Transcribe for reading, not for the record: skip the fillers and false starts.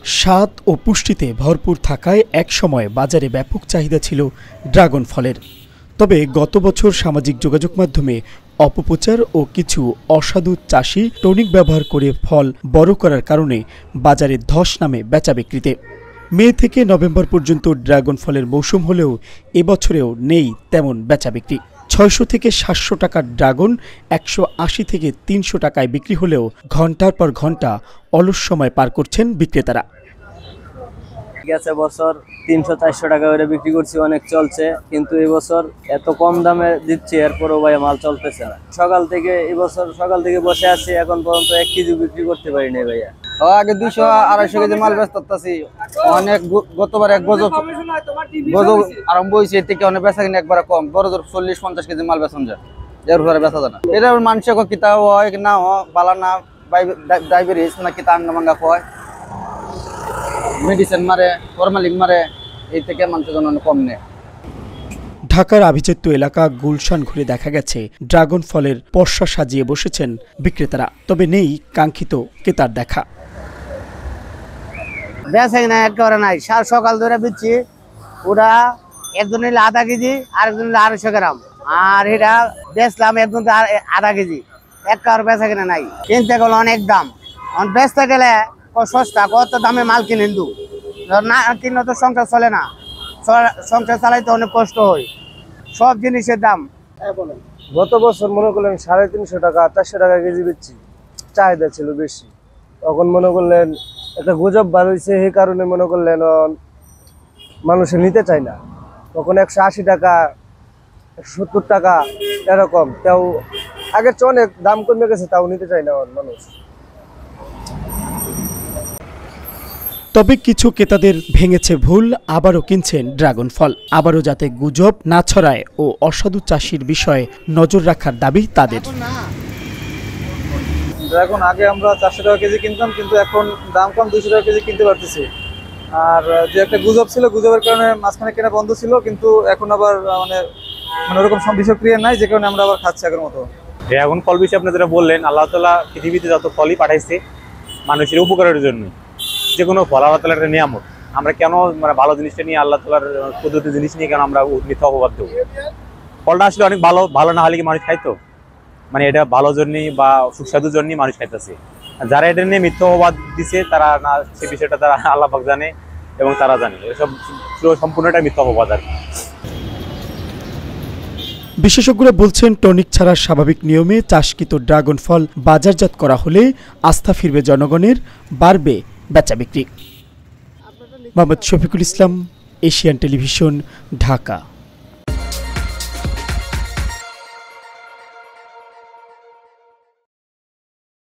স্বাদ ও পুষ্টিতে ভরপুর থাকায় একসময় বাজারে ব্যাপক চাহিদা ছিল ড্রাগন ফলের। তবে গত বছর সামাজিক যোগাযোগ মাধ্যমে অপপ্রচার ও কিছু অসাধু চাষি টনিক ব্যবহার করে ফল বড় করার কারণে বাজারে ধস নামে বেচাবিক্রিতে। মে থেকে নভেম্বর পর্যন্ত ড্রাগন ফলের মৌসুম হলেও এবছরেও নেই তেমন বেচাবিক্রি। ৬০০ থেকে ৭০০ টাকার ড্রাগন ১৮০ থেকে ৩০০ টাকায় বিক্রি হলেও ঘন্টার পর ঘন্টা অলস সময় পার করছেন বিক্রেতারা। গেছে বছর ৩০০-৪০০ টাকা করে বিক্রি করছি, অনেক চলছে, কিন্তু এবছর এত কম দামে দিচ্ছি, এরপরও ভাই মাল চলতেছে না। এবছর সকাল থেকে বসে আছি, এখন পর্যন্ত ১ কেজি বিক্রি করতে পারিনি ভাইয়া। আগে ২০০-২৫০ কেজি মাল ব্যস্ত করতেছি, অনেক গতবার এক গজব আরম্ভ হয়েছে, এর থেকে অনেক বেচা কিনে একবারে কম, বড় জোর ৪০-৫০ কেজি মাল বেচন যায়, এর উপরে বেচা যায় না। এটা মানুষের কিতা হয় না বালা না, ডায়াবেটিস না কিতা আঙ্গামাঙ্গা হয়, মেডিসিন মারে, ফরমালিন মারে, এই থেকে মানুষের জন্য কম নেই। ঢাকার আভিজাত্য এলাকা গুলশান ঘুরে দেখা গেছে ড্রাগন ফলের পসরা সাজিয়ে বসেছেন বিক্রেতারা, তবে নেই কাঙ্ক্ষিত ক্রেতার দেখা। বেচাই না একেবারে নাই, সকাল ধরে দিচ্ছি, ওরা একজন নিলে আধা কেজি, আরেকজন নিলে ২৫০ গ্রাম, আর এটা বেচলাম একজন আধা কেজি, একেবারে বেচা কিনা নাই। কিনতে গেলে অনেক দাম, বেচতে গেলে সস্তা, কত দামে মাল কিনে কিন্তু না কিনলে তো সংসার চলে না, সংসার চালাইতে অনেক কষ্ট হয়, সব জিনিসের দাম। গত বছর মনে করলেন ৩৫০ টাকা ৪০০ টাকা কেজি বেচছি, চাহিদা ছিল বেশি। তখন মনে করলেন একটা গুজব বার হয়েছে, এই কারণে মনে করলেন মানুষে নিতে চায় না। তখন ১৮০ টাকা ১৭০ টাকা এরকম, তাও আগের চেয়ে অনেক দাম কমে গেছে, তাও নিতে চায় না মানুষ। তবে কিছু ক্রেতাদের ভেঙেছে ভুল, আবারও কিনছেন ড্রাগন ফল। আবারও যাতে গুজব না ছড়ায় ও অসাধু চাষির বিষয়ে নজর রাখার দাবি তাদের। ড্রাগন আগে আমরা ৪০০ টাকা কেজি কিনতাম, কিন্তু এখন দাম কম, ২০০ টাকা কেজি কিনতে পারতেছি। আর যে একটা গুজব ছিল, গুজবের কারণে মাঝখানে কেনা বন্ধ ছিল, কিন্তু এখন আবার মানে ওরকম বিষক্রিয়া নাই, যে কারণে আমরা আবার খাচ্ছি আগের মতো। ড্রাগন ফল বিষয়ে আপনি যেটা বললেন, আল্লাহ তাআলা পৃথিবীতে যত ফলই পাঠাইছে মানুষের উপকারের জন্য, যে কোনো ফল আল্লাহ তাআলার একটা নিয়ামত। আমরা কেন ভালো জিনিসটা নিয়ে, আল্লাহ তাআলার কুদরতি জিনিস নিয়ে কেন আমরা মিথ্যা অপবাদ দেবো? ফলটা আসলে অনেক ভালো, ভালো না হলে কি মানুষ খাইতো? এটা ভালো জন্যই বা সুস্বাদুর জন্যই মানুষ খাইতেছে। যারা এটা নিয়ে মিথ্যা অপবাদ দিছে, তারা না সে বিষয়টা তারা আল্লাহ পাক জানে এবং তারা জানে, এসব সম্পূর্ণটা মিথ্যা অপবাদ আর কি। বিশেষজ্ঞরা বলছেন, টনিক ছাড়া স্বাভাবিক নিয়মে চাষকৃত ড্রাগন ফল বাজারজাত করা হলে আস্থা ফিরবে জনগণের, বাড়বে বেচাবিক্রি। Mohammad Shafiqul Islam, Asian television, Dhaka.